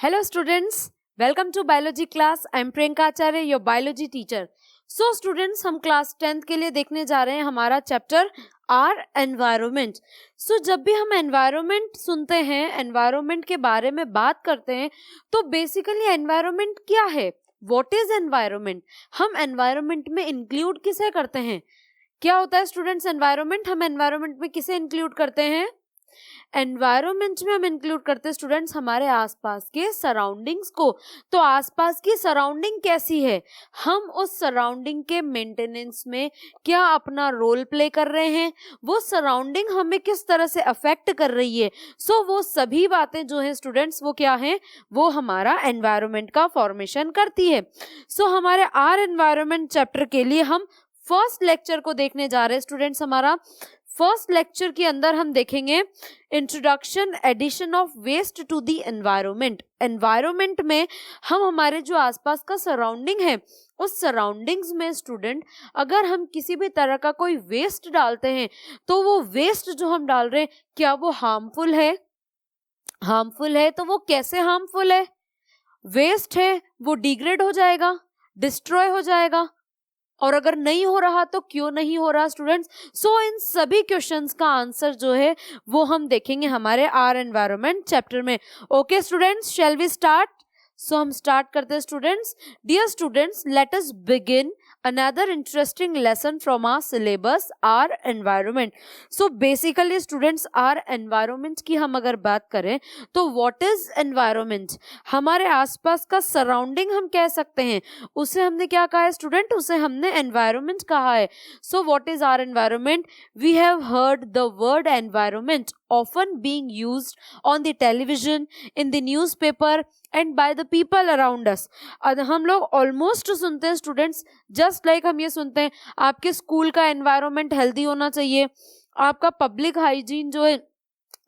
Hello students, welcome to biology class. I am Priyanka Acharya, your biology teacher. So students, हम class 10th के लिए देखने जा रहे हैं हमारा चैप्टर आर एनवायरनमेंट. सो जब भी हम एनवायरनमेंट सुनते हैं, एनवायरनमेंट के बारे में बात करते हैं, तो बेसिकली एनवायरनमेंट क्या है, व्हाट इज एनवायरनमेंट, हम एनवायरनमेंट में इंक्लूड किसे करते हैं, क्या होता है स्टूडेंट्स एनवायरनमेंट, हम एनवायरनमेंट में किसे इंक्लूड करते हैं, एनवायरनमेंट में हम इंक्लूड करते हैं स्टूडेंट्स हमारे आसपास के सराउंडिंग्स को. तो आसपास की सराउंडिंग कैसी है, हम उस सराउंडिंग के मेंटेनेंस में क्या अपना रोल प्ले कर रहे हैं, वो सराउंडिंग हमें किस तरह से अफेक्ट कर रही है. सो वो सभी बातें जो है स्टूडेंट्स वो क्या है, वो हमारा एनवायरनमेंट का फॉर्मेशन करती है. सो हमारे आर एनवायरनमेंट चैप्टर के लिए हम फर्स्ट लेक्चर को देखने जा रहे हैं स्टूडेंट्स. हमारा फर्स्ट लेक्चर के अंदर हम देखेंगे introduction addition of waste to the environment. Environment में हम हमारे जो आसपास का सराउंडिंग है, उस सराउंडिंग्स में स्टूडेंट अगर हम किसी भी तरह का कोई वेस्ट डालते हैं, तो वो वेस्ट जो हम डाल रहे हैं क्या वो हार्मफुल है, हार्मफुल है तो वो कैसे हार्मफुल है, वेस्ट है वो डिग्रेड हो जाएगा, डिस्ट्रॉय हो जाएगा, और अगर नहीं हो रहा तो क्यों नहीं हो रहा स्टूडेंट्स. सो इन सभी क्वेश्चंस का आंसर जो है वो हम देखेंगे हमारे आर एनवायरनमेंट चैप्टर में. Okay students, shall we start. So हम स्टार्ट करते हैं students. Dear students, let us begin another interesting lesson from our syllabus, our environment. So basically students, our environment की हम अगर बात करें तो what is environment, हमारे आसपास का surrounding हम कह सकते हैं, उसे हमने क्या कहा है स्टूडेंट, उसे हमने environment कहा है. So what is our environment? We have heard the word environment often being used on the television, in the newspaper and by the people around us. हम लोग ऑलमोस्ट सुनते हैं स्टूडेंट्स, जस्ट लाइक हम ये सुनते हैं आपके स्कूल का एनवायरनमेंट हेल्दी होना चाहिए, आपका पब्लिक हाइजीन जो है,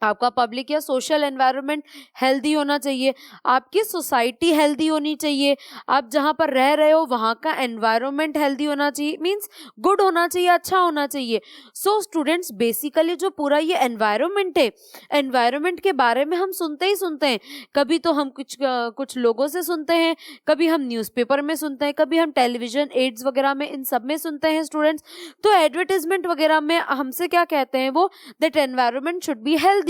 आपका पब्लिक या सोशल एनवायरनमेंट हेल्दी होना चाहिए, आपकी सोसाइटी हेल्दी होनी चाहिए, आप जहाँ पर रह रहे हो वहाँ का एनवायरनमेंट हेल्दी होना चाहिए, मींस गुड होना चाहिए, अच्छा होना चाहिए. सो स्टूडेंट्स बेसिकली जो पूरा ये एनवायरनमेंट है, एनवायरनमेंट के बारे में हम सुनते ही सुनते हैं. कभी तो हम कुछ लोगों से सुनते हैं, कभी हम न्यूज़पेपर में सुनते हैं, कभी हम टेलीविजन एड्स वगैरह में, इन सब में सुनते हैं स्टूडेंट्स. तो एडवर्टाइजमेंट वगैरह में हमसे क्या कहते हैं वो, that environment should be healthy.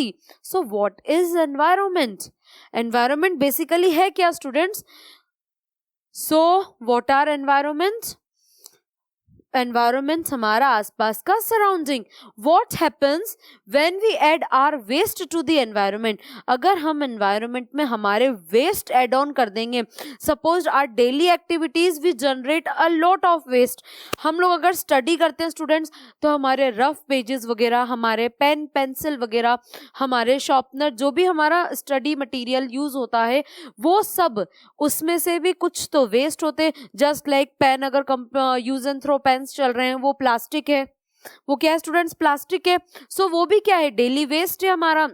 So what is environment? Environment basically है क्या students? So what are environment? Environment हमारा आसपास का surrounding. What happens when we add our waste to the environment, अगर हम एनवायरनमेंट में हमारे वेस्ट ऐड ऑन कर देंगे, suppose our daily activities we generate a lot of waste. हम लोग अगर स्टडी करते हैं स्टूडेंट्स तो हमारे रफ पेजेस वगैरह, हमारे पेन पेंसिल वगैरह, हमारे शार्पनर, जो भी हमारा स्टडी मटेरियल यूज होता है वो सब, उसमें से भी कुछ तो वेस्ट होते. जस्ट लाइक पेन, अगर यूज एंड थ्रो पेन चल रहे हैं वो प्लास्टिक है, वो क्या है स्टूडेंट्स, प्लास्टिक है. सो वो भी क्या है, डेली वेस्ट है हमारा.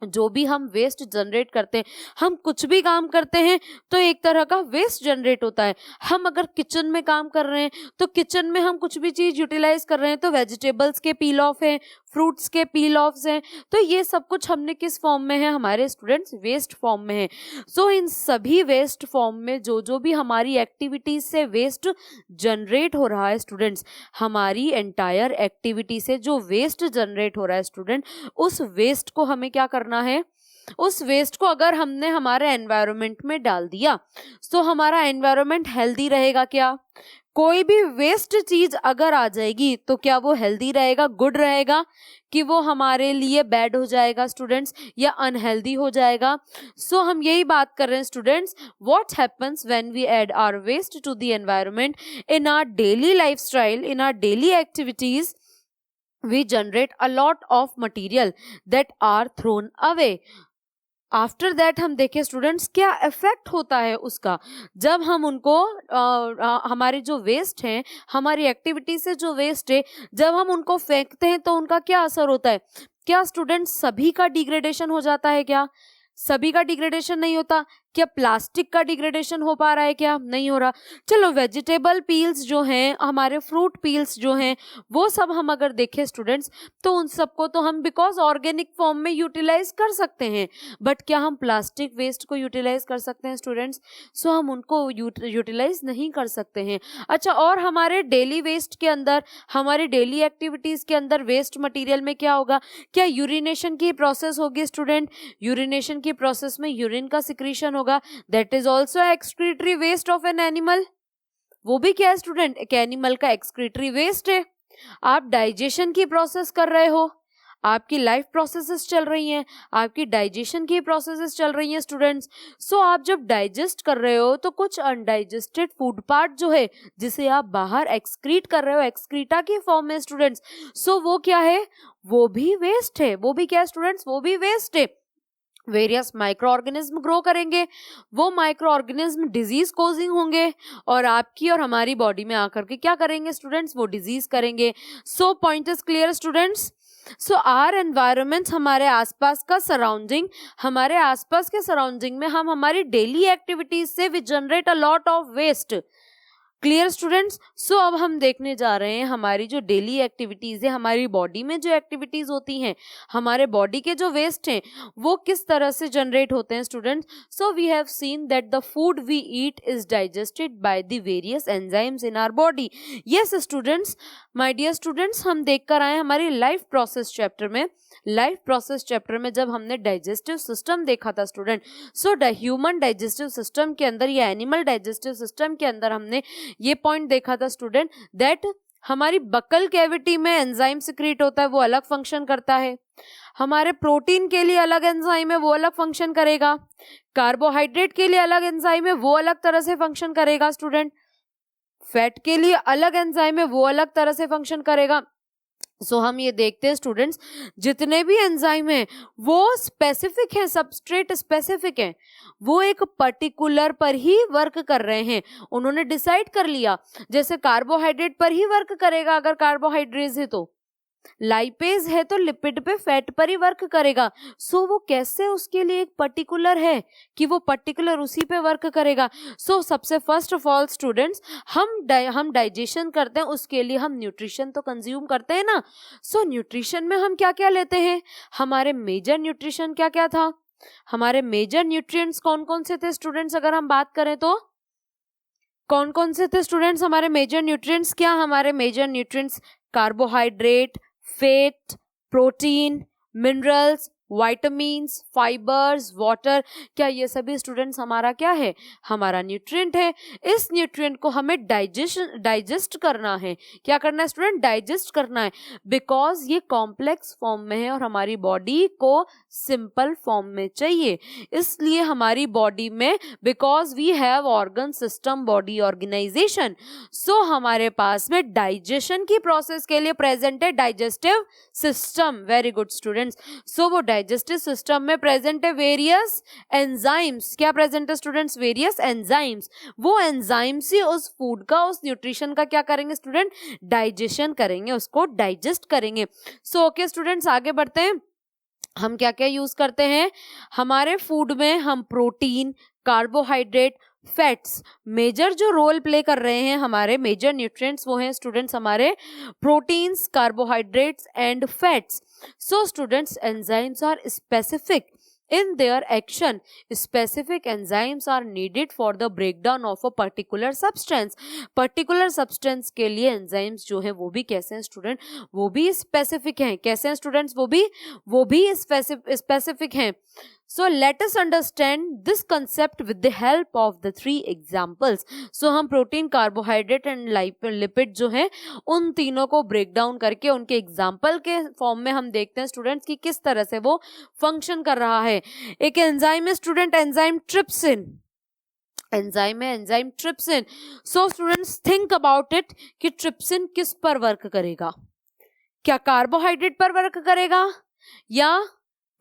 जो भी हम वेस्ट जनरेट करते हैं, हम कुछ भी काम करते हैं तो एक तरह का वेस्ट जनरेट होता है. हम अगर किचन में काम कर रहे हैं तो किचन में हम कुछ भी चीज यूटिलाइज कर रहे हैं, तो वेजिटेबल्स के पील ऑफ हैं, फ्रूट्स के पील ऑफ्स हैं, तो ये सब कुछ हमने किस फॉर्म में है, हमारे स्टूडेंट्स वेस्ट फॉर्म में है. सो इन सभी वेस्ट फॉर्म में जो जो भी हमारी एक्टिविटीज से वेस्ट जनरेट हो रहा है स्टूडेंट्स, हमारी एंटायर एक्टिविटी से जो वेस्ट जनरेट हो रहा है स्टूडेंट, उस वेस्ट को हमें क्या करना है, उस वेस्ट को अगर हमने हमारे एनवायरनमेंट में डाल दिया तो हमारा एनवायरनमेंट हेल्दी रहेगा क्या. कोई भी वेस्ट चीज अगर आ जाएगी तो क्या वो हेल्दी रहेगा, गुड रहेगा, कि वो हमारे लिए बैड हो जाएगा स्टूडेंट्स, या अनहेल्दी हो जाएगा. सो हम यही बात कर रहे हैं students, what happens when we add our waste to the environment in our daily lifestyle, in our daily activities, we generate a lot of material that are thrown away. After that हम देखें students क्या effect होता है उसका, जब हम उनको हमारे जो वेस्ट हैं, हमारी एक्टिविटी से जो वेस्ट है, जब हम उनको फेंकते हैं तो उनका क्या असर होता है. क्या स्टूडेंट्स सभी का डिग्रेडेशन हो जाता है क्या, सभी का डिग्रेडेशन नहीं होता। क्या प्लास्टिक का डिग्रेडेशन हो पा रहा है? क्या नहीं हो रहा। चलो वेजिटेबल पील्स जो हैं, हमारे फ्रूट पील्स जो हैं, वो सब हम अगर देखें स्टूडेंट्स, तो उन सबको तो हम बिकॉज ऑर्गेनिक फॉर्म में यूटिलाइज कर सकते हैं, बट क्या हम प्लास्टिक वेस्ट को यूटिलाइज कर सकते हैं स्टूडेंट्स? सो हम उनको यूटिलाइज नहीं कर सकते हैं। अच्छा, और हमारे डेली वेस्ट के अंदर, हमारी डेली एक्टिविटीज के अंदर वेस्ट मटेरियल में क्या होगा? क्या यूरिनेशन की प्रोसेस होगी स्टूडेंट? यूरिनेशन की प्रोसेस में यूरिन का सिक्रीशन होगा, that is also excretory waste of an animal. वो भी क्या है स्टूडेंट? एक एनिमल का एक्सक्रीटरी वेस्ट है। आप डाइजेशन की प्रोसेस कर रहे हो, आपकी लाइफ प्रोसेसेस चल रही हैं, आपकी डाइजेशन की प्रोसेसेस चल रही हैं स्टूडेंट्स। सो आप जब डाइजेस्ट कर रहे हो तो कुछ अनडाइजेस्टेड फूड पार्ट जो है, जिसे आप बाहर एक्सक्रीट कर रहे हो एक्सक्रीटा की फॉर्म में स्टूडेंट्स, सो वो क्या है? वो भी वेस्ट है। वो भी क्या है स्टूडेंट्स? वो भी वेस्ट है। वेरियस माइक्रो ऑर्गेनिज्म ग्रो करेंगे, वो माइक्रो ऑर्गेनिज्म डिजीज कोजिंग होंगे और आपकी और हमारी बॉडी में आकर के क्या करेंगे स्टूडेंट्स? वो डिजीज करेंगे। So point is clear students. So our environment, हमारे आसपास का सराउंडिंग, हमारे आसपास के सराउंडिंग में हम हमारी डेली एक्टिविटीज से we generate a lot of waste. Clear students. So अब हम देखने जा रहे हैं हमारी जो डेली एक्टिविटीज है, हमारी बॉडी में जो एक्टिविटीज होती हैं, हमारे बॉडी के जो वेस्ट हैं, वो किस तरह से जनरेट होते हैं students. So we have seen that the food we eat is digested by the various enzymes in our body. Yes students, my dear students, हम देख कर आए हमारी लाइफ प्रोसेस चैप्टर में। लाइफ प्रोसेस चैप्टर में जब हमने डाइजेस्टिव सिस्टम देखा था student, so human digestive system के अंदर या एनिमल डाइजेस्टिव सिस्टम के अंदर हमने ये पॉइंट देखा था स्टूडेंट दैट हमारी बकल कैविटी में एंजाइम सिक्रीट होता है, वो अलग फंक्शन करता है। हमारे प्रोटीन के लिए अलग एंजाइम है, वो अलग फंक्शन करेगा। कार्बोहाइड्रेट के लिए अलग एंजाइम है, वो अलग तरह से फंक्शन करेगा स्टूडेंट। फैट के लिए अलग एंजाइम है, वो अलग तरह से फंक्शन करेगा। सो हम ये देखते हैं स्टूडेंट्स, जितने भी एंजाइम हैं वो स्पेसिफिक हैं, सबस्ट्रेट स्पेसिफिक हैं, वो एक पर्टिकुलर पर ही वर्क कर रहे हैं। उन्होंने डिसाइड कर लिया, जैसे कार्बोहाइड्रेट पर ही वर्क करेगा अगर कार्बोहाइड्रेट है, तो लाइपेज है तो लिपिड पे, फैट पर ही वर्क करेगा। सो वो कैसे उसके लिए एक पर्टिकुलर है कि वो पर्टिकुलर उसी पे वर्क करेगा। सो सबसे फर्स्ट ऑफ ऑल स्टूडेंट्स, हम डाइजेशन करते हैं, उसके लिए हम न्यूट्रिशन तो कंज्यूम करते हैं ना। सो न्यूट्रिशन में हम क्या क्या लेते हैं? हमारे मेजर न्यूट्रिशन क्या क्या था? हमारे मेजर न्यूट्रिएंट्स कौन कौन से थे स्टूडेंट्स? अगर हम बात करें तो कौन कौन से थे स्टूडेंट्स हमारे मेजर न्यूट्रिएंट्स? क्या हमारे major nutrients? Carbohydrate, fat, protein, minerals, vitamins, fibres, water. क्या ये सभी स्टूडेंट्स हमारा क्या है? हमारा न्यूट्रिएंट है। इस न्यूट्रिएंट को हमें डाइजेस्ट करना है। क्या करना है स्टूडेंट? डाइजेस्ट करना है, बिकॉज ये कॉम्प्लेक्स फॉर्म में है और हमारी बॉडी को सिंपल फॉर्म में चाहिए। इसलिए हमारी बॉडी में, because we have organ system body organisation, so हमारे पास में डाइजेशन की प्रोसेस के लिए प्रेजेंट है digestive system. Very good students. So वो डाइजेस्टिव सिस्टम में प्रेजेंट है वेरियस एंजाइम्स। क्या प्रेजेंट है स्टूडेंट्स? Various enzymes. वो एंजाइम्स ही उस फूड का, उस न्यूट्रिशन का क्या करेंगे स्टूडेंट? डाइजेशन करेंगे, उसको डाइजेस्ट करेंगे। सो ओके स्टूडेंट्स, आगे बढ़ते हैं। हम क्या क्या यूज करते हैं हमारे फूड में? हम प्रोटीन, कार्बोहाइड्रेट, फैट्स, मेजर जो रोल प्ले कर रहे हैं हमारे मेजर न्यूट्रिएंट्स, वो हैं स्टूडेंट्स हमारे proteins, carbohydrates and fats. So students, enzymes are specific in their action. Specific enzymes are needed for the breakdown of a particular substance. Particular substance के लिए enzymes जो है वो भी कैसे हैं स्टूडेंट? वो भी स्पेसिफिक हैं। कैसे हैं स्टूडेंट्स? वो भी स्पेसिफिक हैं। So let us understand this concept with the help of the 3 examples. So हम प्रोटीन, कार्बोहाइड्रेट एंड लिपिड जो है उन तीनों को ब्रेक डाउन करके उनके एग्जाम्पल के फॉर्म में हम देखते हैं स्टूडेंट्स कि किस तरह से वो फंक्शन कर रहा है। एक एंजाइम है स्टूडेंट, एंजाइम ट्रिप्सिन। एंजाइम है enzyme trypsin. So students think about it कि ट्रिप्सिन किस पर वर्क करेगा? क्या कार्बोहाइड्रेट पर वर्क करेगा, या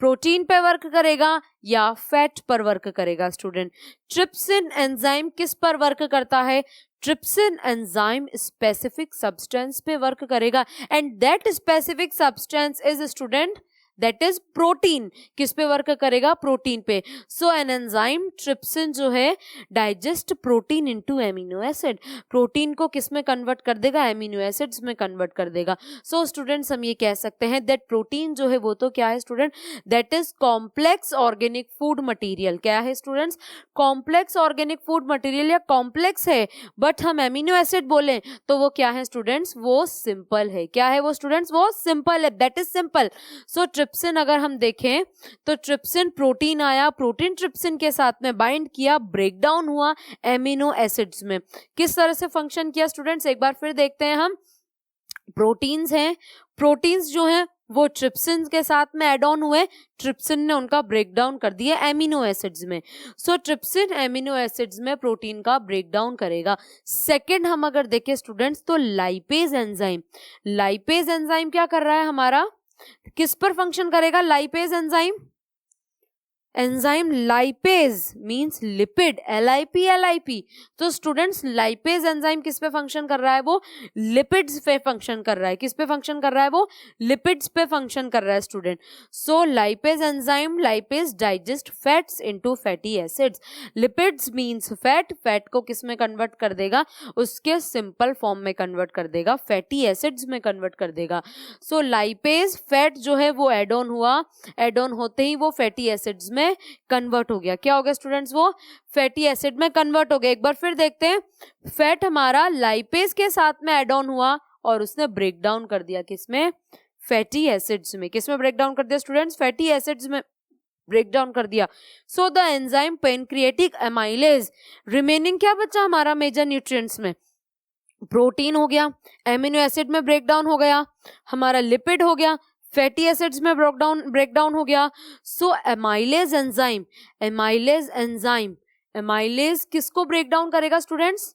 प्रोटीन पे वर्क करेगा, या फैट पर वर्क करेगा स्टूडेंट? ट्रिप्सिन एंजाइम किस पर वर्क करता है? ट्रिप्सिन एंजाइम स्पेसिफिक सब्सटेंस पे वर्क करेगा, and that specific substance is student that is protein. किस पे वर्क करेगा? प्रोटीन पे। सो एन एंजाइम ट्रिप्सिन जो है digest protein into amino acid, protein को किस में कन्वर्ट कर देगा? एमिनो एसिड्स में कन्वर्ट कर देगा। सो स्टूडेंट्स हम ये कह सकते हैं दैट प्रोटीन जो है वो तो क्या है student? That is complex organic food material. क्या है students? Complex organic food material या कॉम्प्लेक्स है, बट हम एमिनो एसिड बोले तो वो क्या है स्टूडेंट्स? वो सिंपल है। क्या है वो स्टूडेंट्स? वो सिंपल है, that is simple. So trypsin अगर हम देखें तो ट्रिप्सिन प्रोटीन आया, प्रोटीन ट्रिप्सिन के साथ में बाइंड किया, ब्रेक डाउन हुआ एमिनो एसिड्स में। किस तरह से फंक्शन किया स्टूडेंट्स? एक बार फिर देखते हैं हम। प्रोटीन्स हैं, प्रोटीन्स जो हैं वो ट्रिप्सिन के साथ में एड ऑन हुए, ट्रिप्सिन ने उनका ब्रेक डाउन कर दिया एमिनो एसिड्स में। सो ट्रिप्सिन एमिनो एसिड्स में प्रोटीन का ब्रेक डाउन करेगा। सेकंड हम अगर देखें स्टूडेंट्स तो लाइपेज एंजाइम, लाइपेज एंजाइम क्या कर रहा है हमारा? किस पर फंक्शन करेगा lipase enzyme? Enzyme lipase means lipid, LIP। तो स्टूडेंट्स लाइपेज एंजाइम किस पे फंक्शन कर रहा है? वो लिपिड्स पे फंक्शन कर रहा है। किस पे फंक्शन कर रहा है? वो लिपिड्स पे फंक्शन कर रहा है student. So lipase enzyme, lipase digest fats into fatty acids. Lipids means fat, fat को किस में कन्वर्ट कर देगा? उसके सिंपल फॉर्म में कन्वर्ट कर देगा, फैटी एसिड्स में कन्वर्ट कर देगा। सो लाइपेज फैट जो है वो एड ऑन हुआ, एड ऑन होते ही वो फैटी एसिड्स में कन्वर्ट हो गया। क्या हो गया स्टूडेंट्स? वो फैटी एसिड में कन्वर्ट हो गया। एक बार फिर देखते हैं, फैट हमारा लाइपेज के साथ में एड ऑन हुआ और उसने ब्रेक डाउन कर दिया किसमें? फैटी एसिड्स में। किसमें ब्रेक डाउन कर दिया स्टूडेंट्स? फैटी एसिड्स में ब्रेक डाउन कर दिया। So the enzyme pancreatic amylase, remaining क्या बचा हमारा मेजर न्यूट्रिएंट्स में? प्रोटीन हो गया, एमिनो एसिड में ब्रेक डाउन हो गया, हमारा लिपिड हो गया, फैटी एसिड्स में ब्रेक डाउन हो गया। So amylase enzyme, amylase enzyme, amylase किसको ब्रेक डाउन करेगा स्टूडेंट्स?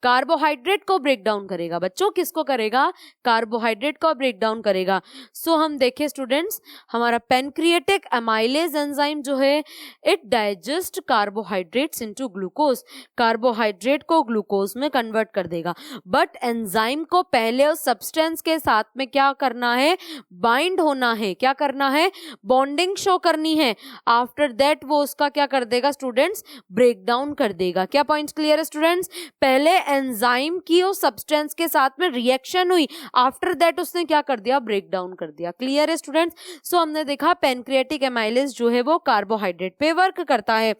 कार्बोहाइड्रेट को ब्रेक डाउन करेगा। बच्चों किसको करेगा? कार्बोहाइड्रेट को ब्रेक डाउन करेगा। सो हम देखें स्टूडेंट्स, हमारा पेनक्रिएटिक एमाइलेज एंजाइम जो है it digest carbohydrates into glucose, carbohydrate को ग्लूकोज में कन्वर्ट कर देगा। बट एंजाइम को पहले उस सब्सटेंस के साथ में क्या करना है? बाइंड होना है। क्या करना है? बॉन्डिंग शो करनी है। आफ्टर दैट वो उसका क्या कर देगा स्टूडेंट्स? ब्रेक डाउन कर देगा। क्या पॉइंट्स क्लियर है स्टूडेंट्स? पहले एंजाइम की उस सब्सटेंस के साथ में रिएक्शन हुई, आफ्टर दैट उसने क्या कर दिया? ब्रेक डाउन कर दिया। क्लियर है स्टूडेंट्स? सो हमने देखा पेनक्रिएटिक एमाइलेज जो है वो कार्बोहाइड्रेट पे वर्क करता है।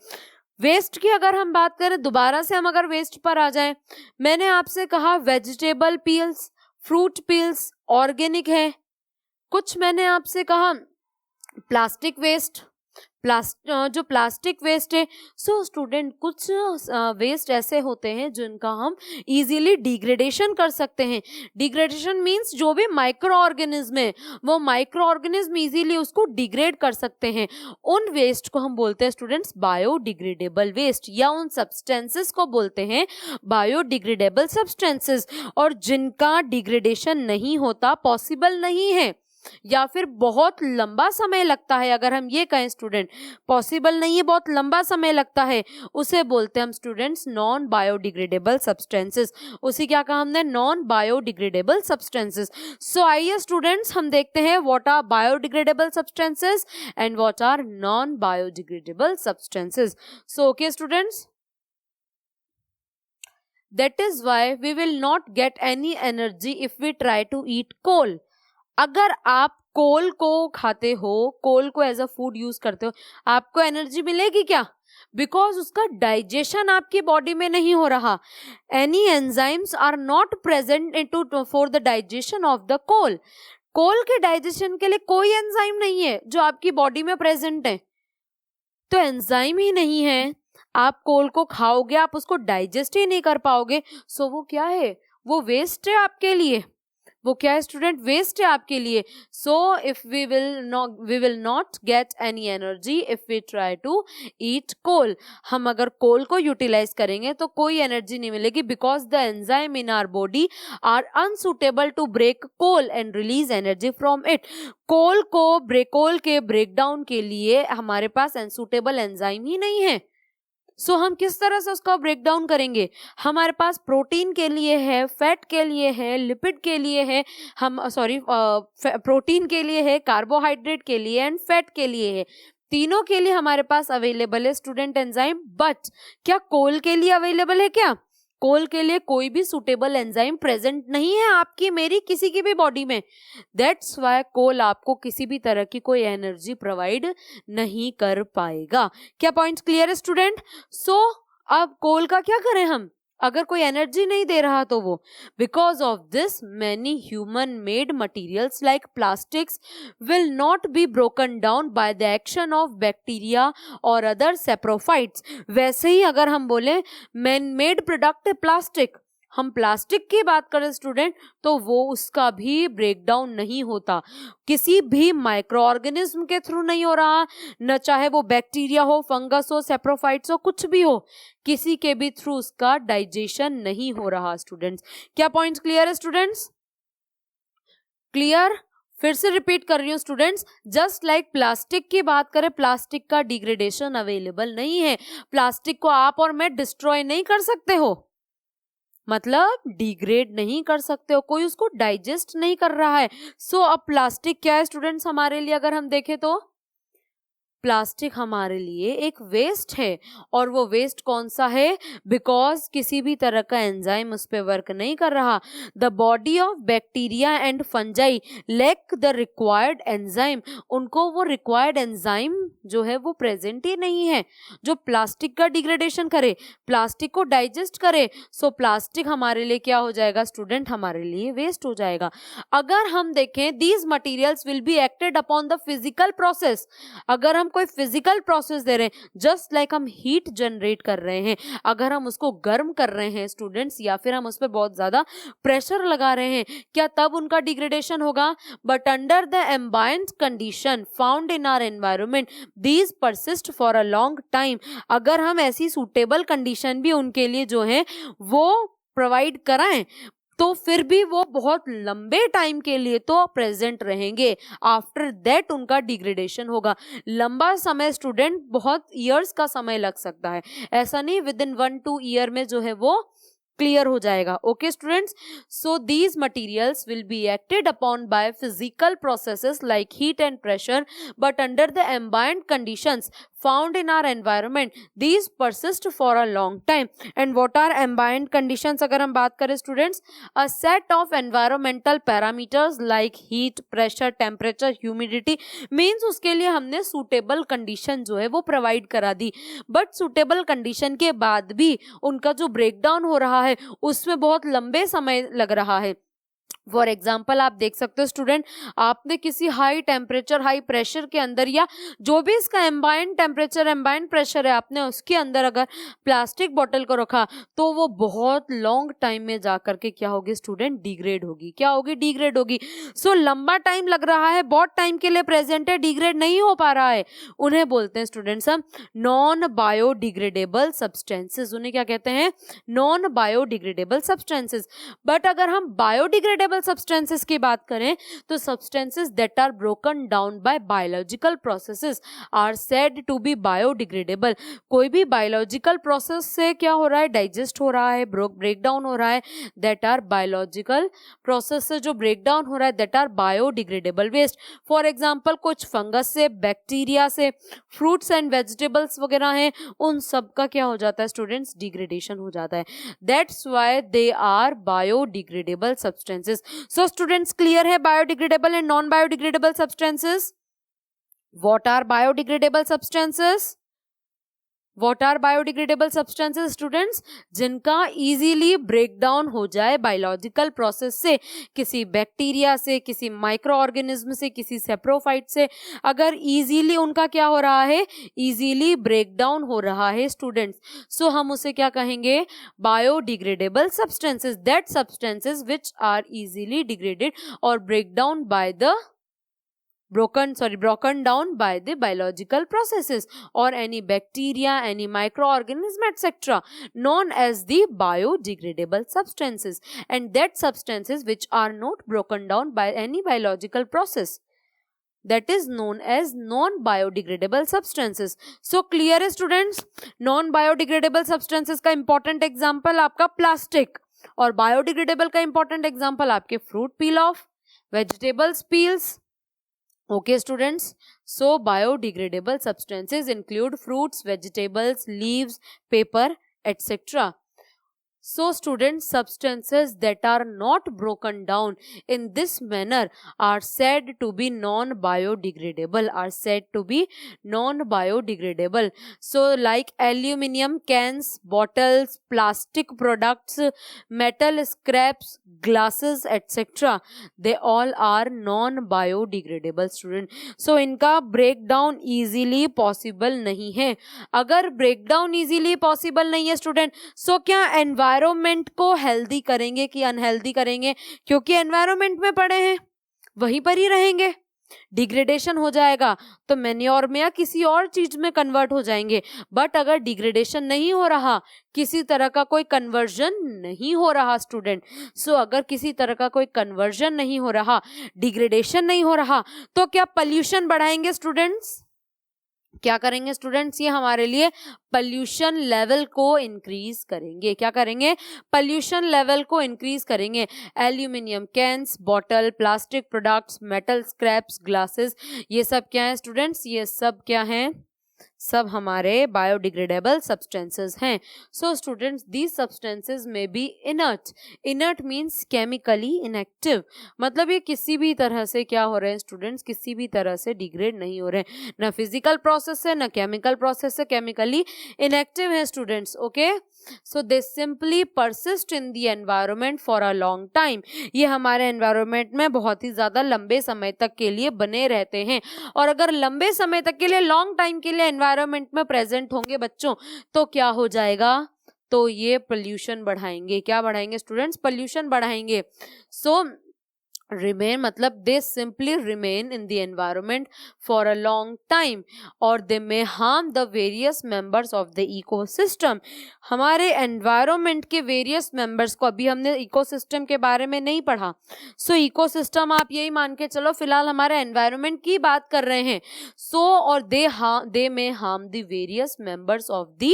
वेस्ट की अगर हम बात करें, दोबारा से हम अगर वेस्ट पर आ जाएं, मैंने आपसे कहा vegetable peels, fruit peels organic है। कुछ मैंने आपसे कहा प्लास्टिक वेस्ट, जो प्लास्टिक वेस्ट है। सो स्टूडेंट कुछ वेस्ट ऐसे होते हैं जिनका हम इजीली डिग्रेडेशन कर सकते हैं। डिग्रेडेशन मींस जो भी माइक्रो ऑर्गेनिज्म है वो माइक्रो ऑर्गेनिज्म इजीली उसको डिग्रेड कर सकते हैं। उन वेस्ट को हम बोलते हैं स्टूडेंट्स बायोडिग्रेडेबल वेस्ट, या उन सब्सटेंसेस को बोलते हैं बायोडिग्रेडेबल सब्सटेंसेस। और जिनका डिग्रेडेशन नहीं होता, पॉसिबल नहीं है, या फिर बहुत लंबा समय लगता है, अगर हम ये कहें स्टूडेंट पॉसिबल नहीं है, बहुत लंबा समय लगता है, उसे बोलते हैं हम स्टूडेंट्स नॉन बायोडिग्रेडेबल सब्सटेंसेस। उसी क्या कहा हमने? Non biodegradable substances. सो आइए स्टूडेंट्स हम देखते हैं what are biodegradable substances and what are non biodegradable substances. So okay students, that is why we will not get any energy if we try to eat coal. अगर आप कोल को खाते हो, कोल को एज अ फूड यूज करते हो, आपको energy मिलेगी क्या? बिकॉज उसका डाइजेशन आपकी बॉडी में नहीं हो रहा। Any enzymes are not present into for the digestion of the coal. Coal के डाइजेशन के लिए कोई एंजाइम नहीं है जो आपकी बॉडी में प्रेजेंट है। तो एंजाइम ही नहीं है, आप कोल को खाओगे, आप उसको डाइजेस्ट ही नहीं कर पाओगे। सो वो क्या है? वो वेस्ट है आपके लिए। वो क्या है स्टूडेंट? वेस्ट है आपके लिए। So if we will not get any energy if we try to eat coal. हम अगर कोल को यूटिलाइज करेंगे तो कोई एनर्जी नहीं मिलेगी, because the enzyme in our body are unsuitable to break coal and release energy from it. Coal के break down के लिए हमारे पास अनसुटेबल एंजाइम ही नहीं है। सो हम किस तरह से उसका ब्रेक डाउन करेंगे? हमारे पास प्रोटीन के लिए है, फैट के लिए है, लिपिड के लिए है, प्रोटीन के लिए है, कार्बोहाइड्रेट के लिए एंड फैट के लिए है। तीनों के लिए हमारे पास अवेलेबल है स्टूडेंट एंजाइम, बट क्या कोल के लिए अवेलेबल है क्या? कोल के लिए कोई भी सुटेबल एंजाइम प्रेजेंट नहीं है आपकी, मेरी, किसी की भी बॉडी में। दैट्स वाई कोल आपको किसी भी तरह की कोई एनर्जी प्रोवाइड नहीं कर पाएगा। क्या पॉइंट्स क्लियर है स्टूडेंट? सो अब कोल का क्या करें हम, अगर कोई एनर्जी नहीं दे रहा तो वो, because of this many human made materials like plastics will not be broken down by the action of bacteria और अदर सेप्रोफाइट्स। वैसे ही अगर हम बोले मैन मेड प्रोडक्ट प्लास्टिक, हम प्लास्टिक की बात करें स्टूडेंट, तो वो उसका भी ब्रेक डाउन नहीं होता, किसी भी माइक्रो ऑर्गेनिज्म के थ्रू नहीं हो रहा, न चाहे वो बैक्टीरिया हो, फंगस हो, सेप्रोफाइट्स हो, कुछ भी हो, किसी के भी थ्रू उसका डाइजेशन नहीं हो रहा स्टूडेंट्स। क्या पॉइंट्स क्लियर है स्टूडेंट्स? क्लियर? फिर से रिपीट कर रही हूँ स्टूडेंट्स, जस्ट लाइक प्लास्टिक की बात करें, प्लास्टिक का डिग्रेडेशन अवेलेबल नहीं है, प्लास्टिक को आप और मैं डिस्ट्रॉय नहीं कर सकते हो, मतलब डिग्रेड नहीं कर सकते हो, कोई उसको डाइजेस्ट नहीं कर रहा है। सो अब प्लास्टिक क्या है स्टूडेंट्स हमारे लिए, अगर हम देखें तो प्लास्टिक हमारे लिए एक वेस्ट है, और वो वेस्ट कौन सा है? बिकॉज किसी भी तरह का एंजाइम उस पर वर्क नहीं कर रहा। The body of bacteria and fungi lack the required enzyme, उनको वो रिक्वायर्ड एंजाइम जो है वो प्रेजेंट ही नहीं है जो प्लास्टिक का डिग्रेडेशन करे, प्लास्टिक को डाइजेस्ट करे। सो प्लास्टिक हमारे लिए क्या हो जाएगा स्टूडेंट? हमारे लिए वेस्ट हो जाएगा। अगर हम देखें, these materials will be acted upon the physical process, अगर हम कोई फिजिकल प्रोसेस दे रहे हैं, जस्ट लाइक हम हीट जनरेट कर रहे हैं, अगर हम उसको गर्म कर रहे हैं स्टूडेंट्स, या फिर हम उस पर बहुत ज्यादा प्रेशर लगा रहे हैं, क्या तब उनका डिग्रेडेशन होगा? But under the ambient condition found in our environment these persist for a long time, अगर हम ऐसी सूटेबल कंडीशन भी उनके लिए जो है वो प्रोवाइड कराएं, तो फिर भी वो बहुत लंबे टाइम के लिए तो प्रेजेंट रहेंगे, आफ्टर दैट उनका डिग्रेडेशन होगा। लंबा समय स्टूडेंट, बहुत ईयर्स का समय लग सकता है, ऐसा नहीं विद इन 1-2 ईयर में जो है वो क्लियर हो जाएगा। Okay students, so these materials will be acted upon by physical processes like heat and pressure, but under the ambient conditions found in our environment these persist for a long time। and what are ambient conditions अगर हम बात करें students, a set of environmental parameters like heat, pressure, temperature, humidity, means उसके लिए हमने suitable condition जो है वो provide करा दी, but suitable condition के बाद भी उनका जो breakdown हो रहा है उसमें बहुत लंबे समय लग रहा है। फॉर एग्जाम्पल आप देख सकते हो स्टूडेंट, आपने किसी हाई टेम्परेचर, हाई प्रेशर के अंदर, या जो भी इसका एम्बायंट टेम्परेचर, एम्बायंट प्रेशर है, आपने उसके अंदर अगर प्लास्टिक बॉटल को रखा तो वो बहुत लॉन्ग टाइम में जाकर के क्या होगी स्टूडेंट? डिग्रेड होगी। क्या होगी? डिग्रेड होगी। सो लंबा टाइम लग रहा है, बहुत टाइम के लिए प्रेजेंट है, डिग्रेड नहीं हो पा रहा है, उन्हें बोलते हैं स्टूडेंट्स हम नॉन बायोडिग्रेडेबल सब्सटेंसेज। उन्हें क्या कहते हैं? Non biodegradable substances. बट अगर हम बायोडिग्रेडेबल सब्सटेंसेस की बात करें तो substances that are broken down by biological processes are said to be biodegradable. कोई भी बायोलॉजिकल प्रोसेस से क्या हो रहा है? डाइजेस्ट हो रहा है, ब्रेक डाउन हो रहा है, दैट आर बायोलॉजिकल प्रोसेस से जो ब्रेक डाउन हो रहा है that are biodegradable waste. For example कुछ फंगस से, बैक्टीरिया से, फ्रूट्स एंड वेजिटेबल्स वगैरह हैं, उन सब का क्या हो जाता है स्टूडेंट्स? डिग्रेडेशन हो जाता है। That's why they are biodegradable substances. So students, clear है biodegradable and non-biodegradable substances? What are biodegradable substances? What are biodegradable substances students? जिनका easily breakdown हो जाए biological process से, किसी बैक्टीरिया से, किसी माइक्रो ऑर्गेनिज्म से, किसी सेप्रोफाइट से, अगर easily उनका क्या हो रहा है? easily breakdown हो रहा है students, so हम उसे क्या कहेंगे? biodegradable substances। that substances which are easily degraded or broken down by the biological processes or any bacteria, any microorganism, etc., known as the biodegradable substances, and that substances which are not broken down by any biological process, that is known as non-biodegradable substances. So clear है students? Non-biodegradable substances का important example आपका plastic और biodegradable का important example आपके fruit peel off, vegetables peels. Okay students, so biodegradable substances include fruits, vegetables, leaves, paper, etc. So students, substances that are not broken down in this manner are said to be non-biodegradable, So like aluminum cans, bottles, plastic products, metal scraps, glasses, etc. They all are non-biodegradable student. So इनका breakdown easily possible नहीं है. अगर breakdown easily possible नहीं है student, so क्या environment को healthy करेंगे कि अनहेल्दी करेंगे? क्योंकि एनवायरमेंट में पड़े हैं वहीं पर ही रहेंगे. डिग्रेडेशन हो जाएगा तो मैन्योर में या किसी और चीज में कन्वर्ट हो जाएंगे. बट अगर डिग्रेडेशन नहीं हो रहा, किसी तरह का कोई कन्वर्जन नहीं हो रहा स्टूडेंट, सो अगर किसी तरह का कोई कन्वर्जन नहीं हो रहा, डिग्रेडेशन नहीं हो रहा, तो क्या पॉल्यूशन बढ़ाएंगे स्टूडेंट्स? क्या करेंगे स्टूडेंट्स? ये हमारे लिए पॉल्यूशन लेवल को इंक्रीज करेंगे. क्या करेंगे? पॉल्यूशन लेवल को इंक्रीज करेंगे. Aluminium cans, bottle, plastic products, metal scraps, glasses, ये सब क्या है स्टूडेंट्स? ये सब क्या है? सब हमारे बायोडिग्रेडेबल सब्सटेंसेस हैं. सो स्टूडेंट्स, दीज सब्सटेंसेस में be inert. Inert means chemically inactive. मतलब ये किसी भी तरह से क्या हो रहे हैं स्टूडेंट्स? किसी भी तरह से डिग्रेड नहीं हो रहे हैं. ना फिजिकल प्रोसेस से, ना केमिकल प्रोसेस से, केमिकली इनएक्टिव है students. Okay, so they simply persist in the environment for a long time. ये हमारे एनवायरमेंट में बहुत ही ज्यादा लंबे समय तक के लिए बने रहते हैं. और अगर लंबे समय तक के लिए, लॉन्ग टाइम के लिए एनवायरमेंट में प्रेजेंट होंगे बच्चों, तो क्या हो जाएगा? तो ये पोल्यूशन बढ़ाएंगे. क्या बढ़ाएंगे स्टूडेंट्स? पोल्यूशन बढ़ाएंगे. सो remain मतलब they simply remain in the environment for a long time or they may harm the various members of the ecosystem. हमारे environment के various members को, अभी हमने ecosystem के बारे में नहीं पढ़ा. So ecosystem आप यही मान के चलो फिलहाल हमारे environment की बात कर रहे हैं. So और they may harm the various members of the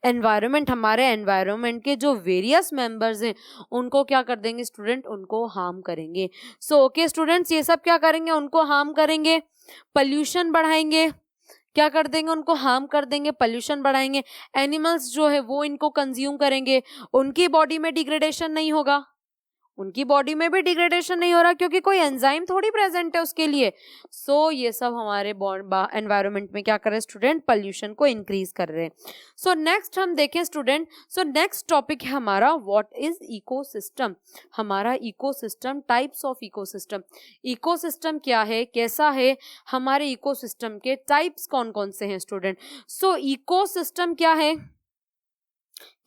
environment. हमारे environment के जो various members हैं उनको क्या कर देंगे स्टूडेंट? उनको harm करेंगे. सो ओके स्टूडेंट्स, ये सब क्या करेंगे? उनको हार्म करेंगे, पोल्यूशन बढ़ाएंगे. क्या कर देंगे? उनको हार्म कर देंगे, पोल्यूशन बढ़ाएंगे. एनिमल्स जो है वो इनको कंज्यूम करेंगे. उनकी बॉडी में डिग्रेडेशन नहीं होगा. उनकी बॉडी में भी डिग्रेडेशन नहीं हो रहा क्योंकि कोई एंजाइम थोड़ी प्रेजेंट है उसके लिए. सो ये सब हमारे एनवायरनमेंट में क्या कर रहे हैं स्टूडेंट? पोल्यूशन को इंक्रीज कर रहे हैं. सो नेक्स्ट हम देखें स्टूडेंट. सो नेक्स्ट टॉपिक है हमारा व्हाट इज इकोसिस्टम. हमारा ecosystem, types of ecosystem. Ecosystem क्या है, कैसा है, हमारे इकोसिस्टम के टाइप्स कौन कौन से हैं स्टूडेंट? सो इकोसिस्टम क्या है?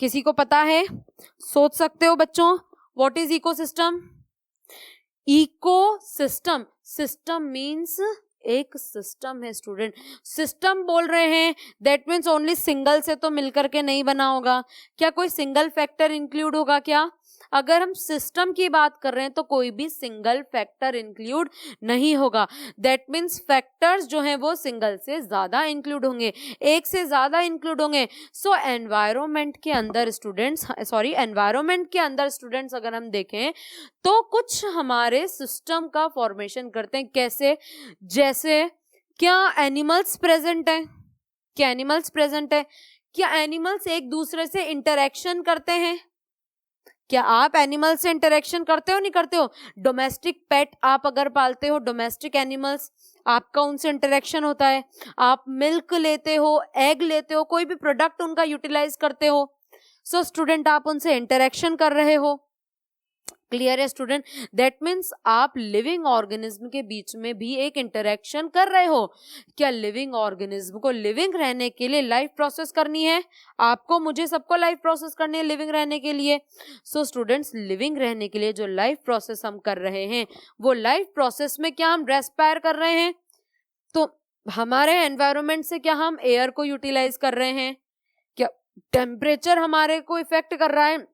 किसी को पता है? सोच सकते हो बच्चों. What is ecosystem? Ecosystem, system means एक सिस्टम है स्टूडेंट. सिस्टम बोल रहे हैं, दैट मीन्स ओनली सिंगल से तो मिलकर के नहीं बना होगा. क्या कोई सिंगल फैक्टर इंक्लूड होगा क्या? अगर हम सिस्टम की बात कर रहे हैं तो कोई भी सिंगल फैक्टर इंक्लूड नहीं होगा. दैट मीन्स फैक्टर्स जो हैं वो सिंगल से ज्यादा इंक्लूड होंगे, एक से ज्यादा इंक्लूड होंगे. सो एनवायरमेंट के अंदर स्टूडेंट्स अगर हम देखें तो कुछ हमारे सिस्टम का फॉर्मेशन करते हैं. कैसे? जैसे क्या एनिमल्स प्रेजेंट है? क्या एनिमल्स प्रेजेंट है? क्या एनिमल्स एक दूसरे से इंटरेक्शन करते हैं? क्या आप एनिमल से इंटरेक्शन करते हो, नहीं करते हो? डोमेस्टिक पेट आप अगर पालते हो, डोमेस्टिक एनिमल्स, आपका उनसे इंटरेक्शन होता है. आप मिल्क लेते हो, एग लेते हो, कोई भी प्रोडक्ट उनका यूटिलाइज करते हो. सो स्टूडेंट आप उनसे इंटरेक्शन कर रहे हो. क्लियर है स्टूडेंट? दैट मीन्स आप लिविंग ऑर्गेनिज्म के बीच में भी एक इंटरेक्शन कर रहे हो. क्या लिविंग ऑर्गेनिज्म को लिविंग रहने के लिए लाइफ प्रोसेस करनी है? आपको, मुझे, सबको लाइफ प्रोसेस करनी है लिविंग रहने के लिए. सो स्टूडेंट्स, लिविंग रहने के लिए जो लाइफ प्रोसेस हम कर रहे हैं वो लाइफ प्रोसेस में क्या हम रेस्पायर कर रहे हैं? तो हमारे एनवायरमेंट से क्या हम एयर को यूटिलाइज कर रहे हैं? क्या टेम्परेचर हमारे को इफेक्ट कर रहा है?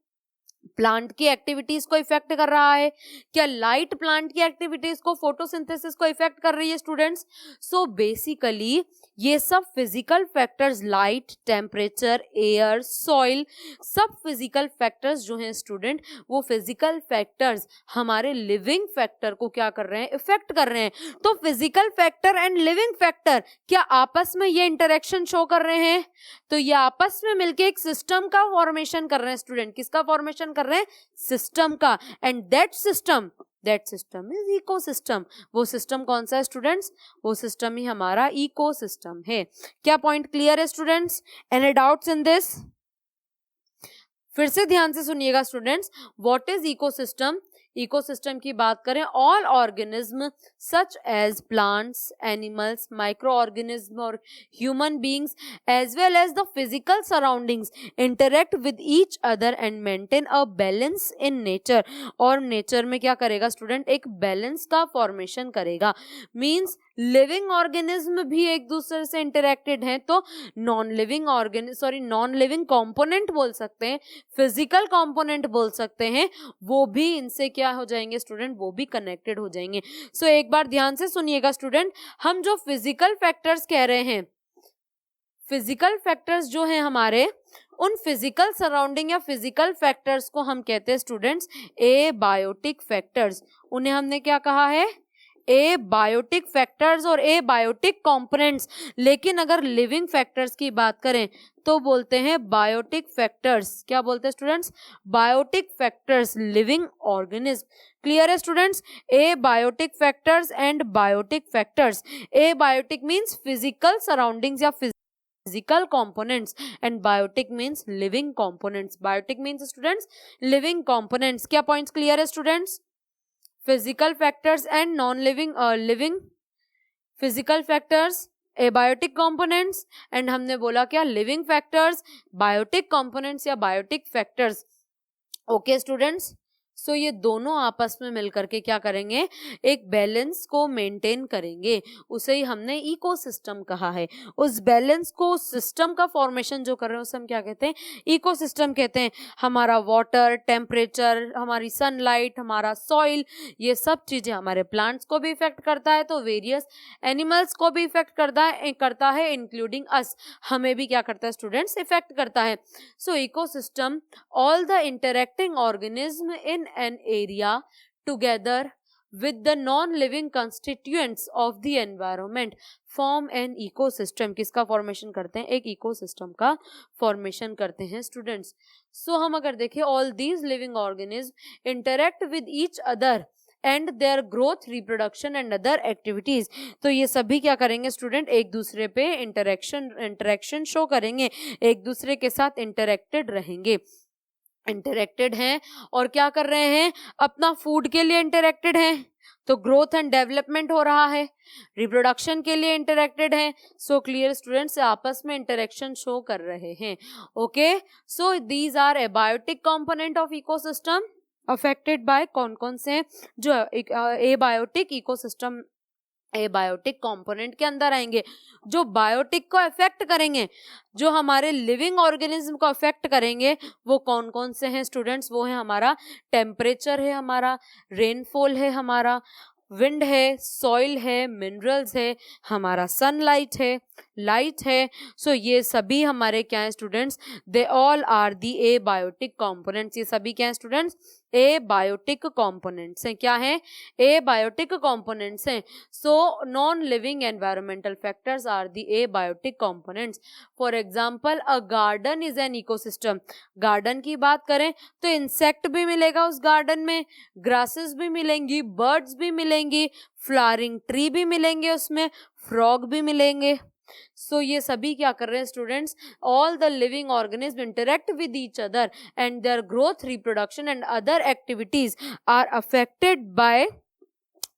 प्लांट की एक्टिविटीज को इफेक्ट कर रहा है? क्या लाइट प्लांट की एक्टिविटीज को, फोटोसिंथेसिस को इफेक्ट कर रही है स्टूडेंट्स? सो बेसिकली ये सब physical factors, light, temperature, air, soil, सब फिजिकल फैक्टर्स जो हैं स्टूडेंट, वो फिजिकल फैक्टर्स हमारे लिविंग फैक्टर को क्या कर रहे हैं? इफेक्ट कर रहे हैं। तो physical factor and living factor क्या आपस में ये इंटरेक्शन शो कर रहे हैं? तो ये आपस में मिलके एक सिस्टम का फॉर्मेशन कर रहे हैं स्टूडेंट। किसका फॉर्मेशन कर रहे हैं? सिस्टम का। And that system is ecosystem. वो सिस्टम कौन सा है स्टूडेंट्स? वो सिस्टम ही हमारा इकोसिस्टम है। क्या पॉइंट क्लियर है students? Any doubts in this? फिर से ध्यान से सुनिएगा students, what is ecosystem? Ecosystem की बात करें, all organism such as plants, animals, micro organism और human beings as well as the physical surroundings interact with each other and maintain a balance in nature. और nature में क्या करेगा student? एक balance का फॉर्मेशन करेगा। मीन्स लिविंग ऑर्गेनिज्म भी एक दूसरे से इंटरेक्टेड हैं, तो नॉन लिविंग कंपोनेंट बोल सकते हैं, फिजिकल कंपोनेंट बोल सकते हैं, वो भी इनसे क्या हो जाएंगे स्टूडेंट? वो भी कनेक्टेड हो जाएंगे। सो एक बार ध्यान से सुनिएगा स्टूडेंट, हम जो फिजिकल फैक्टर्स कह रहे हैं, फिजिकल फैक्टर्स जो हैं हमारे, उन फिजिकल सराउंडिंग या फिजिकल फैक्टर्स को हम कहते हैं स्टूडेंट्स एबायोटिक फैक्टर्स। उन्हें हमने क्या कहा है? एबायोटिक फैक्टर्स और एबायोटिक कंपोनेंट्स। लेकिन अगर लिविंग फैक्टर्स की बात करें तो बोलते हैं बायोटिक फैक्टर्स। क्या बोलते हैं students? Biotic factors, living organism. Clear है students? Abiotic factors and biotic factors. Abiotic means physical surroundings या physical components and biotic means living components. Biotic means students living components. क्या points clear है students? Physical factors and non-living living physical factors, abiotic components and हमने बोला क्या? living factors, biotic components या biotic factors. Okay students? सो ये दोनों आपस में मिलकर के क्या करेंगे? एक बैलेंस को मेंटेन करेंगे। उसे ही हमने इकोसिस्टम कहा है। उस बैलेंस को, सिस्टम का फॉर्मेशन जो कर रहे हैं उसे हम क्या कहते हैं? इकोसिस्टम कहते हैं। हमारा वाटर, टेम्परेचर, हमारी सनलाइट, हमारा सॉइल, ये सब चीजें हमारे प्लांट्स को भी इफेक्ट करता है, तो वेरियस एनिमल्स को भी इफेक्ट करता है इंक्लूडिंग अस। हमें भी क्या करता है स्टूडेंट्स? इफेक्ट करता है। सो ecosystem, all the interacting organism in an area together with the non-living constituents of the environment form an ecosystem. किसका फॉर्मेशन करते हैं? एक इकोसिस्टम का फॉर्मेशन करते हैं स्टूडेंट्स। सो हम अगर देखें, all these living organisms interact with each other and their growth, reproduction and other activities. तो ये सभी क्या करेंगे स्टूडेंट? एक दूसरे पे इंटरेक्शन शो करेंगे, एक दूसरे के साथ इंटरेक्टेड रहेंगे। इंटरेक्टेड हैं और क्या कर रहे हैं? अपना फूड के लिए इंटरेक्टेड हैं, तो ग्रोथ एंड डेवलपमेंट हो रहा है। रिप्रोडक्शन के लिए इंटरेक्टेड हैं। सो क्लियर स्टूडेंट्स, आपस में इंटरेक्शन शो कर रहे हैं। Okay, so these are abiotic component of ecosystem affected by कौन कौन से? जो एबायोटिक इकोसिस्टम एबायोटिक कंपोनेंट के अंदर आएंगे। जो बायोटिक को अफेक्ट करेंगे, जो हमारे लिविंग ऑर्गेनिज्म को अफेक्ट करेंगे, वो कौन कौन से हैं स्टूडेंट्स? वो है हमारा टेम्परेचर है, हमारा रेनफॉल है, हमारा विंड है, सॉइल है, मिनरल्स है, हमारा सनलाइट है, लाइट है। सो ये सभी हमारे क्या है students? They all are the abiotic components. ये सभी क्या है स्टूडेंट्स? एबायोटिक कंपोनेंट्स हैं। क्या है? एबायोटिक कंपोनेंट्स हैं। So non living environmental factors are the abiotic components. For example, a garden is an ecosystem. Garden की बात करें तो इंसेक्ट भी मिलेगा उस गार्डन में, ग्रासेस भी मिलेंगी, बर्ड्स भी मिलेंगी, फ्लावरिंग ट्री भी मिलेंगे, उसमें फ्रॉग भी मिलेंगे। सो ये सभी क्या कर रहे हैं students? All the living organism interact with each other and their growth, reproduction and other activities are affected by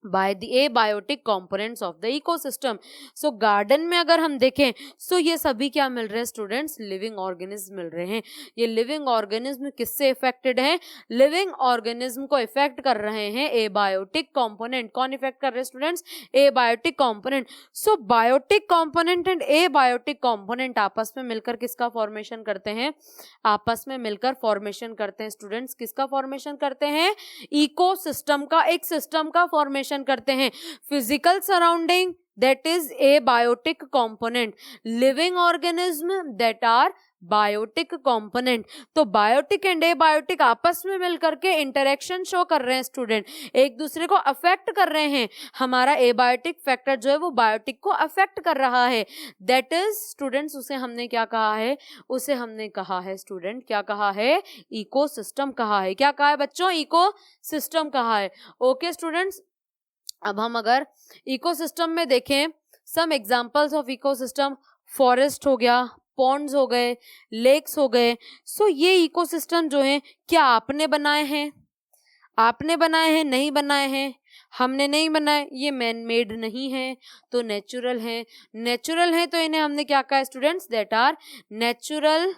by the abiotic components of the ecosystem. So garden में अगर हम देखें so ये सभी क्या मिल रहे हैं स्टूडेंट्स, लिविंग ऑर्गेनिज्म मिल रहे हैं. ये लिविंग ऑर्गेनिज्म किससे इफेक्टेड हैं, लिविंग ऑर्गेनिज्म को इफेक्ट कर रहे हैं एबायोटिक कंपोनेंट. कौन इफेक्ट कर रहे हैं students, abiotic component. So biotic component and abiotic component आपस में मिलकर किसका फॉर्मेशन करते हैं, आपस में मिलकर फॉर्मेशन करते हैं स्टूडेंट्स, किसका फॉर्मेशन करते हैं, इकोसिस्टम का, एक सिस्टम का फॉर्मेशन करते हैं. Physical surrounding that is abiotic component, living organism that are biotic component. तो बायोटिक एंड एबायोटिक आपस में मिलकर के इंटरेक्शन शो कर रहे हैं स्टूडेंट, एक दूसरे को अफेक्ट कर रहे हैं. हमारा एबायोटिक फैक्टर जो है वो बायोटिक को अफेक्ट कर रहा है. दैट इज स्टूडेंट्स, उसे हमने क्या कहा है, उसे हमने कहा है स्टूडेंट, क्या कहा है, इकोसिस्टम कहा है. क्या कहा है बच्चों, इकोसिस्टम कहा है. ओके स्टूडेंट्स, अब हम अगर इकोसिस्टम में देखें some examples of ecosystem, forest हो गया, पॉन्ड्स हो गए, लेक्स हो गए. सो ये इकोसिस्टम जो है क्या आपने बनाए हैं, आपने बनाए हैं, नहीं बनाए हैं, हमने नहीं बनाए, ये मैन मेड नहीं है तो नेचुरल है. नेचुरल है तो इन्हें हमने क्या कहा students, that are natural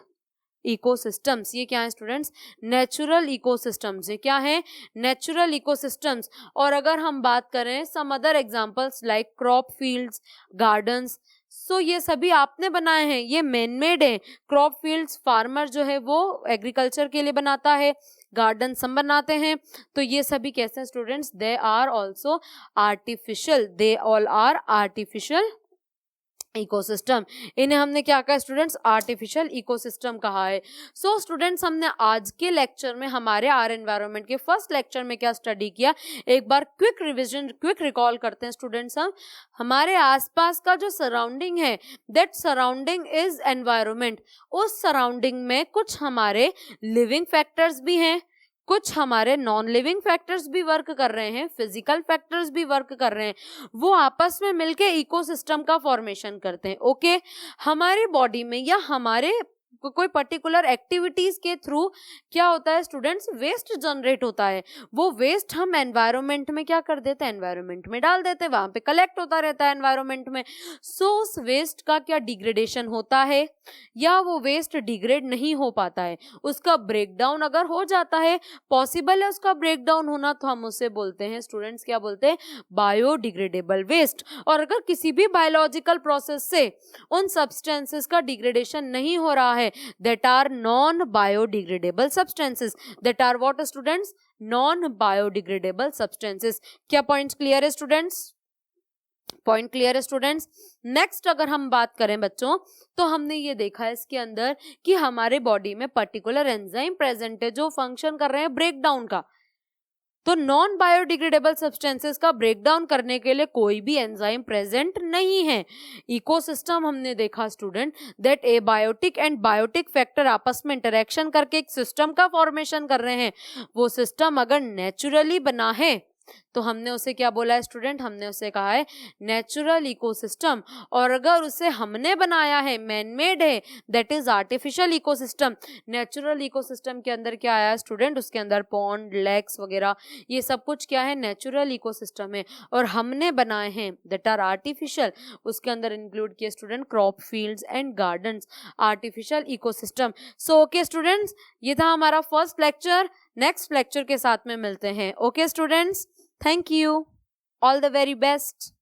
ecosystems. ये क्या है स्टूडेंट्स, नेचुरल इकोसिस्टम्स. ये क्या है, नेचुरल इकोसिस्टम्स. और अगर हम बात करें some other examples like crop fields, gardens, so ये सभी आपने बनाए हैं, ये मैन मेड है. क्रॉप फील्ड्स फार्मर जो है वो एग्रीकल्चर के लिए बनाता है, गार्डन हम बनाते हैं. तो ये सभी कैसे हैं students, they are also artificial, they all are artificial ecosystem. इन्हें हमने क्या कहा स्टूडेंट्स, आर्टिफिशियल इकोसिस्टम कहा है. सो स्टूडेंट्स, हमने आज के लेक्चर में हमारे आर एनवायरनमेंट के फर्स्ट लेक्चर में क्या स्टडी किया, एक बार क्विक रिवीजन, क्विक रिकॉल करते हैं स्टूडेंट्स. हम हमारे आसपास का जो सराउंडिंग है, दैट सराउंडिंग इज एनवायरनमेंट. उस सराउंडिंग में कुछ हमारे लिविंग फैक्टर्स भी हैं, कुछ हमारे नॉन लिविंग फैक्टर्स भी वर्क कर रहे हैं, फिजिकल फैक्टर्स भी वर्क कर रहे हैं. वो आपस में मिलके इकोसिस्टम का फॉर्मेशन करते हैं. ओके, हमारी बॉडी में या हमारे कोई पर्टिकुलर एक्टिविटीज के थ्रू क्या होता है स्टूडेंट्स, वेस्ट जनरेट होता है. वो वेस्ट हम एनवायरनमेंट में क्या कर देते हैं, एनवायरनमेंट में डाल देते हैं, वहां पे कलेक्ट होता रहता है एनवायरनमेंट में. सो उस वेस्ट का क्या डिग्रेडेशन होता है या वो वेस्ट डिग्रेड नहीं हो पाता है, उसका ब्रेकडाउन अगर हो जाता है, पॉसिबल है उसका ब्रेकडाउन होना, तो हम उसे बोलते हैं स्टूडेंट्स, क्या बोलते हैं, बायोडिग्रेडेबल वेस्ट. और अगर किसी भी बायोलॉजिकल प्रोसेस से उन सब्सटेंसेस का डिग्रेडेशन नहीं हो रहा है, that are non biodegradable substances, that are what students, non biodegradable substances. क्या पॉइंट्स क्लियर है स्टूडेंट्स, पॉइंट क्लियर है स्टूडेंट्स. नेक्स्ट अगर हम बात करें बच्चों, तो हमने ये देखा है इसके अंदर कि हमारे बॉडी में पर्टिकुलर एंजाइम प्रेजेंट है जो फंक्शन कर रहे हैं ब्रेकडाउन का. तो नॉन बायोडिग्रेडेबल सब्सटेंसेस का ब्रेकडाउन करने के लिए कोई भी एंजाइम प्रेजेंट नहीं है. इकोसिस्टम हमने देखा student, that abiotic and biotic factor आपस में इंटरेक्शन करके एक सिस्टम का फॉर्मेशन कर रहे हैं. वो सिस्टम अगर नेचुरली बना है तो हमने उसे क्या बोला है स्टूडेंट, हमने उसे कहा है नेचुरल इकोसिस्टम. और अगर उसे हमने बनाया है, मैन मेड है, that is artificial ecosystem. Natural ecosystem के अंदर क्या आया स्टूडेंट, उसके अंदर पॉन्ड, लेक्स वगैरह ये सब कुछ क्या है, नेचुरल इकोसिस्टम है. और हमने बनाए हैं दैट आर आर्टिफिशियल, उसके अंदर इंक्लूड किए student crop fields and gardens, artificial ecosystem. So okay students, ये था हमारा फर्स्ट लेक्चर. नेक्स्ट लेक्चर के साथ में मिलते हैं. Okay students, thank you, all the very best.